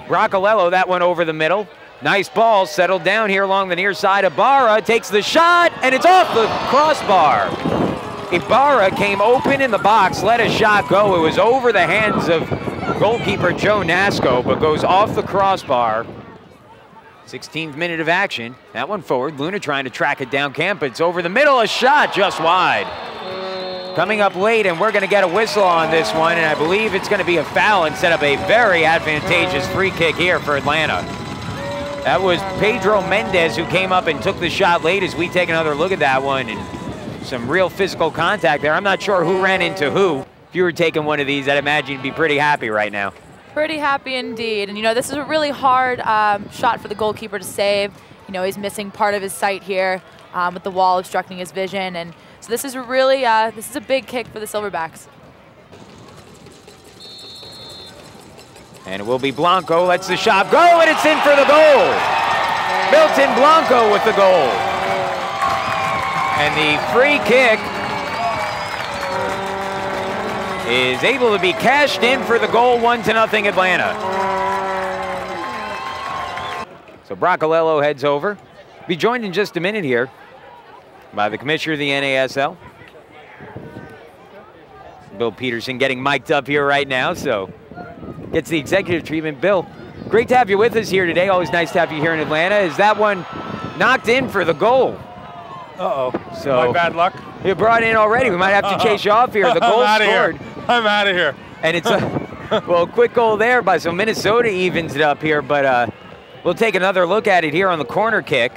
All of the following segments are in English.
Broccolello, that one over the middle. Nice ball, settled down here along the near side. Ibarra takes the shot, and it's off the crossbar. Ibarra came open in the box, let a shot go. It was over the hands of goalkeeper Joe Nasco, but goes off the crossbar. 16th minute of action. That one forward. Luna trying to track it down camp. It's over the middle. A shot just wide. Coming up late, and we're going to get a whistle on this one, and I believe it's going to be a foul and set up a very advantageous free kick here for Atlanta. That was Pedro Mendez who came up and took the shot late as we take another look at that one, and some real physical contact there. I'm not sure who ran into who. If you were taking one of these, I'd imagine you'd be pretty happy right now. Pretty happy indeed. And, you know, this is a really hard shot for the goalkeeper to save. You know, he's missing part of his sight here with the wall obstructing his vision. And so this is a really, this is a big kick for the Silverbacks. And it will be Blanco, lets the shot go, and it's in for the goal. Milton Blanco with the goal. And the free kick is able to be cashed in for the goal, 1-0 Atlanta. So Broccolello heads over. Be joined in just a minute here by the commissioner of the NASL. Bill Peterson getting mic'd up here right now, so gets the executive treatment. Bill, great to have you with us here today. Always nice to have you here in Atlanta. Is that one knocked in for the goal? Uh-oh. So my bad luck. You brought in already. We might have to chase you off here. The goal scored. I'm out of here. And it's a well, quick goal there by, so Minnesota evens it up here, but we'll take another look at it here on the corner kick.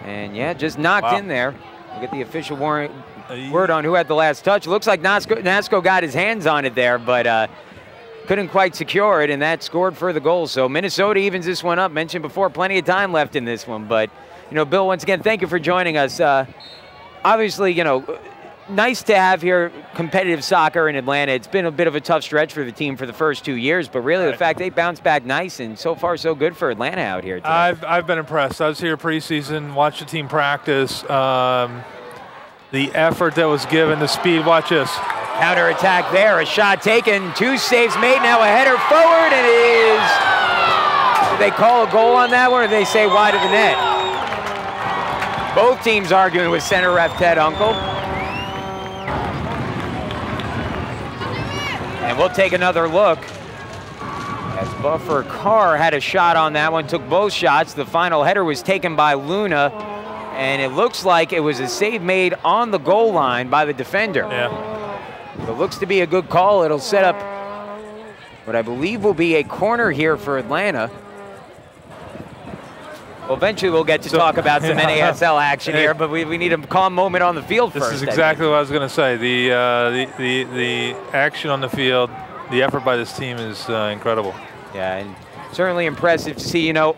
And yeah, just knocked in there. We'll get the official word on who had the last touch. It looks like Nasco got his hands on it there, but couldn't quite secure it, and that scored for the goal. So Minnesota evens this one up. Mentioned before, plenty of time left in this one, but you know, Bill, once again, thank you for joining us. Obviously, you know, nice to have here competitive soccer in Atlanta. It's been a bit of a tough stretch for the team for the first 2 years, but really the fact they bounced back nice, and so far so good for Atlanta out here today. I've been impressed. I was here preseason, watched the team practice. The effort that was given, the speed. Watch this. Counter attack there, a shot taken, 2 saves made, now a header forward, and it is, do they call a goal on that one, or do they say wide of the net? Both teams arguing with center ref Ted Uncle. And we'll take another look as Buffer Carr had a shot on that one, took both shots. The final header was taken by Luna, and it looks like it was a save made on the goal line by the defender. Yeah. It looks to be a good call. It'll set up what I believe will be a corner here for Atlanta. Well, eventually we'll get to talk about some NASL action here, but we need a calm moment on the field first. This is exactly what I was going to say. The action on the field, the effort by this team is incredible. Yeah, and certainly impressive to see. You know,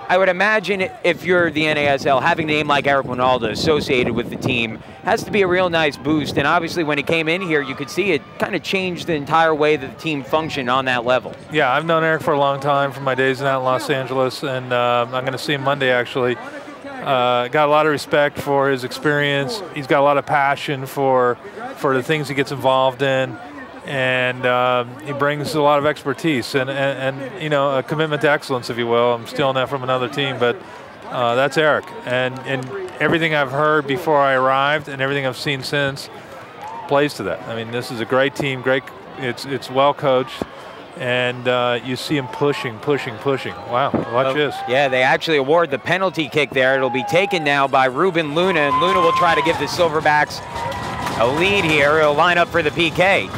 I would imagine if you're the NASL, having a name like Eric Winalda associated with the team has to be a real nice boost. And obviously when he came in here, you could see it kind of changed the entire way that the team functioned on that level. Yeah, I've known Eric for a long time from my days out in Los Angeles, and I'm going to see him Monday actually. Got a lot of respect for his experience. He's got a lot of passion for the things he gets involved in. And he brings a lot of expertise and you know, a commitment to excellence, if you will. I'm stealing that from another team, but that's Eric. And everything I've heard before I arrived and everything I've seen since plays to that. I mean, this is a great team, it's well coached, and you see him pushing. Wow, watch this. Yeah, they actually award the penalty kick there. It'll be taken now by Ruben Luna, and Luna will try to give the Silverbacks a lead here. He'll line up for the PK.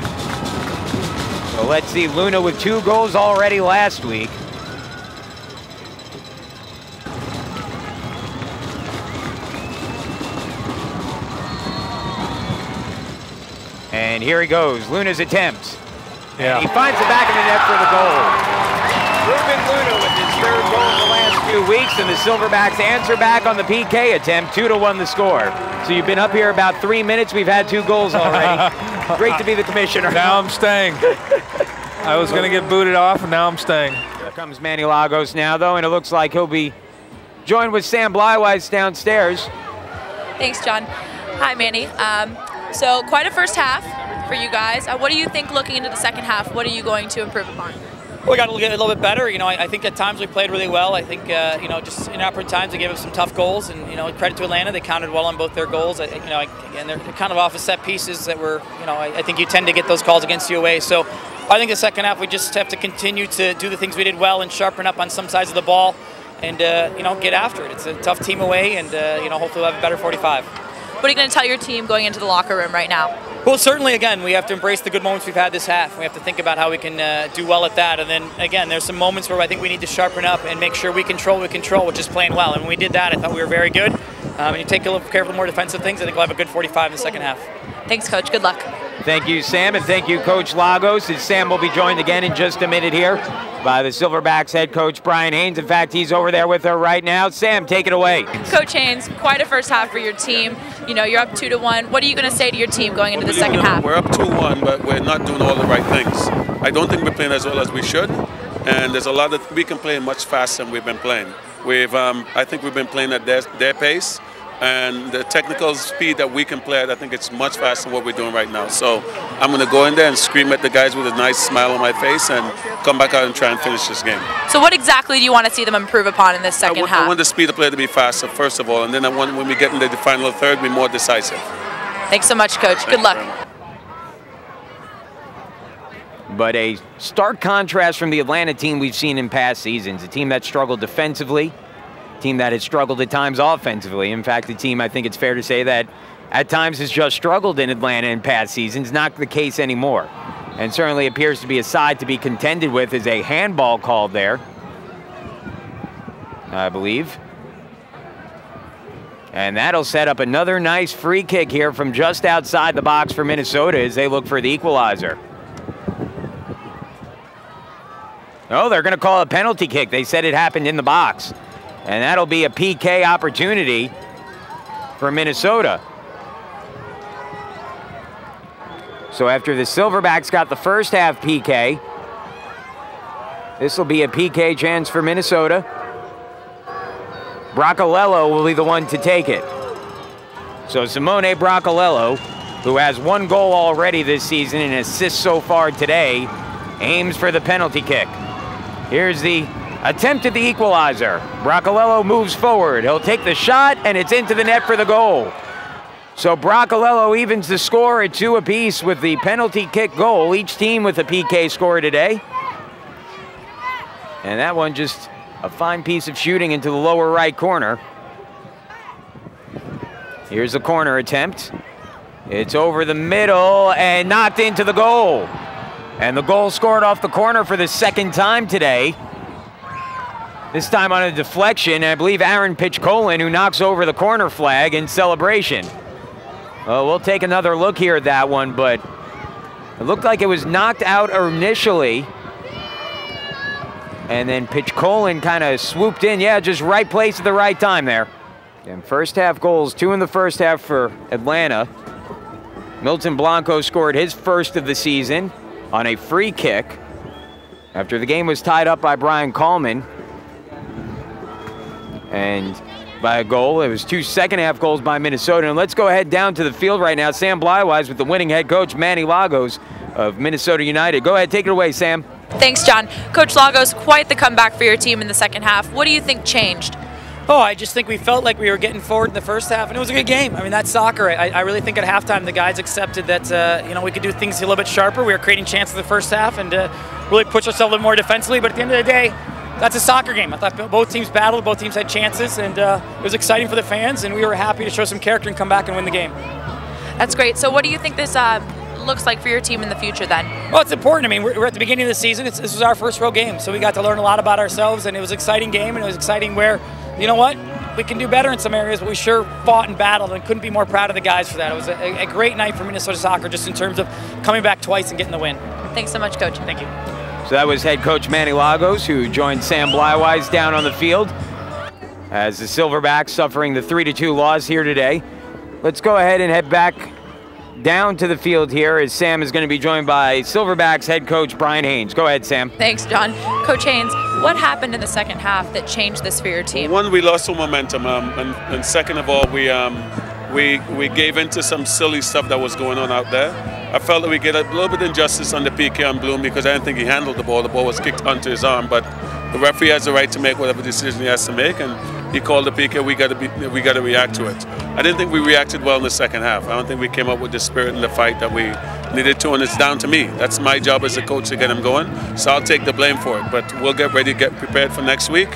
So let's see, Luna with 2 goals already last week. And here he goes, Luna's attempt. Yeah. And he finds the back of the net for the goal. Ruben Luna with his 3rd goal in the last 2 weeks, and the Silverbacks answer back on the PK attempt, 2-1 the score. So you've been up here about 3 minutes, we've had 2 goals already. Great to be the commissioner. Now I'm staying. I was going to get booted off, and now I'm staying. Here comes Manny Lagos now, though, and it looks like he'll be joined with Sam Blywise downstairs. Thanks, John. Hi, Manny. So quite a first half for you guys. What do you think looking into the second half? What are you going to improve upon? We got to get a little bit better. You know, I think at times we played really well. I think, you know, just in awkward times they gave us some tough goals, and, you know, credit to Atlanta, they counted well on both their goals. You know, again, they're kind of off of set pieces that were, you know, I think you tend to get those calls against you away. So I think the second half we just have to continue to do the things we did well and sharpen up on some sides of the ball and, you know, get after it. It's a tough team away, and, you know, hopefully we'll have a better 45. What are you going to tell your team going into the locker room right now? Well, certainly, again, we have to embrace the good moments we've had this half. We have to think about how we can do well at that. And then, again, there's some moments where I think we need to sharpen up and make sure we control what we control, which is playing well. And when we did that, I thought we were very good. And you take a little care of the more defensive things, I think we'll have a good 45 in the second half. Thanks, Coach. Good luck. Thank you, Sam, and thank you, Coach Lagos. And Sam will be joined again in just a minute here by the Silverbacks head coach, Brian Haynes. In fact, he's over there with her right now. Sam, take it away. Coach Haynes, quite a first half for your team. You know, you're up 2-1. What are you going to say to your team going into the second half? We're up 2-1, but we're not doing all the right things. I don't think we're playing as well as we should, and there's a lot that we can play much faster than we've been playing. I think we've been playing at their pace, and the technical speed that we can play at, I think it's much faster than what we're doing right now. So I'm going to go in there and scream at the guys with a nice smile on my face and come back out and try and finish this game. So what exactly do you want to see them improve upon in this second half? I want the speed of play to be faster, first of all, and then I want, when we get into the final third, be more decisive. Thanks so much, Coach. Good luck. But a stark contrast from the Atlanta team we've seen in past seasons, a team that struggled defensively, a team that has struggled at times offensively. In fact, a team I think it's fair to say that at times has just struggled in Atlanta in past seasons, not the case anymore. And certainly appears to be a side to be contended with. Is a handball called there, I believe. And that'll set up another nice free kick here from just outside the box for Minnesota as they look for the equalizer. Oh, they're going to call a penalty kick. They said it happened in the box. And that'll be a PK opportunity for Minnesota. So after the Silverbacks got the first half PK, this will be a PK chance for Minnesota. Bracalello will be the one to take it. So Simone Bracalello, who has 1 goal already this season and assists so far today, aims for the penalty kick. Here's the attempt at the equalizer. Bracalello moves forward. He'll take the shot, and it's into the net for the goal. So Bracalello evens the score at 2 apiece with the penalty kick goal. Each team with a PK score today. And that one just a fine piece of shooting into the lower right corner. Here's a corner attempt. It's over the middle and knocked into the goal. And the goal scored off the corner for the second time today. This time on a deflection, and I believe Aaron Pitchkolin, who knocks over the corner flag in celebration. Well, we'll take another look here at that one, but it looked like it was knocked out initially. And then Pitchkolin kind of swooped in. Yeah, just right place at the right time there. And first half goals, 2 in the first half for Atlanta. Milton Blanco scored his first of the season on a free kick after the game was tied up by Brian Kallman. And by a goal, it was 2 second-half goals by Minnesota. And let's go ahead down to the field right now. Sam Blywise with the winning head coach, Manny Lagos of Minnesota United. Go ahead, take it away, Sam. Thanks, John. Coach Lagos, quite the comeback for your team in the second half. What do you think changed? Oh, I just think we felt like we were getting forward in the first half, and it was a good game. I mean, that's soccer. I really think at halftime the guys accepted that you know, we could do things a little bit sharper. We were creating chances in the first half and really push ourselves a little more defensively. But at the end of the day, that's a soccer game. I thought both teams battled, both teams had chances, and it was exciting for the fans, and we were happy to show some character and come back and win the game. That's great. So what do you think this looks like for your team in the future then? Well, it's important. I mean, we're at the beginning of the season. This was our first real game, so we got to learn a lot about ourselves, and it was an exciting game, and it was exciting where, you know what, we can do better in some areas, but we sure fought and battled and couldn't be more proud of the guys for that. It was a great night for Minnesota soccer just in terms of coming back twice and getting the win. Thanks so much, Coach. Thank you. So that was head coach Manny Lagos, who joined Sam Blywise down on the field as the Silverbacks suffering the 3-2 loss here today. Let's go ahead and head back down to the field here as Sam is going to be joined by Silverbacks head coach Brian Haynes. Go ahead, Sam. Thanks, John. Coach Haynes, what happened in the second half that changed this for your team? One, we lost some momentum, and second of all, we gave into some silly stuff that was going on out there. I felt that we get a little bit of injustice on the PK on Bloom because I didn't think he handled the ball. The ball was kicked onto his arm, but the referee has the right to make whatever decision he has to make, and he called the PK. We got to react to it. I didn't think we reacted well in the second half. I don't think we came up with the spirit in the fight that we needed to, and it's down to me. That's my job as a coach to get him going, so I'll take the blame for it. But we'll get ready, get prepared for next week,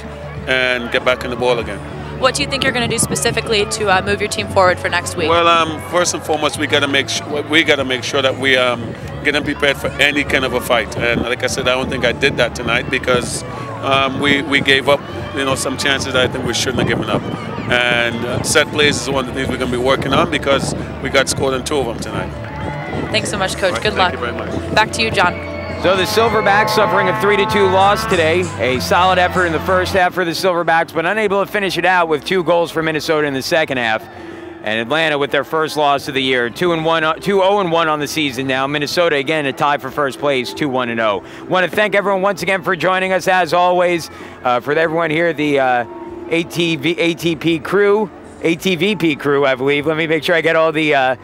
and get back in the ball again. What do you think you're going to do specifically to move your team forward for next week? Well, first and foremost, we got to make sure that we get them prepared for any kind of a fight. And like I said, I don't think I did that tonight because we gave up, some chances that I think we shouldn't have given up. And set plays is one of the things we're going to be working on because we got scored on 2 of them tonight. Thanks so much, Coach. Right, Good luck. Thank you very much. Back to you, John. So the Silverbacks suffering a 3-2 loss today. A solid effort in the first half for the Silverbacks, but unable to finish it out with 2 goals for Minnesota in the second half. And Atlanta with their first loss of the year, 2-0-1 on the season now. Minnesota again a tie for first place, 2-1-0. Want to thank everyone once again for joining us as always. For everyone here, the ATVP crew, I believe. Let me make sure I get all the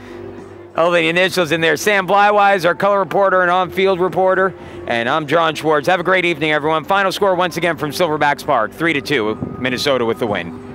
initials in there. Sam Blywise, our color reporter and on-field reporter. And I'm John Schwartz. Have a great evening, everyone. Final score once again from Silverbacks Park, 3-2, Minnesota with the win.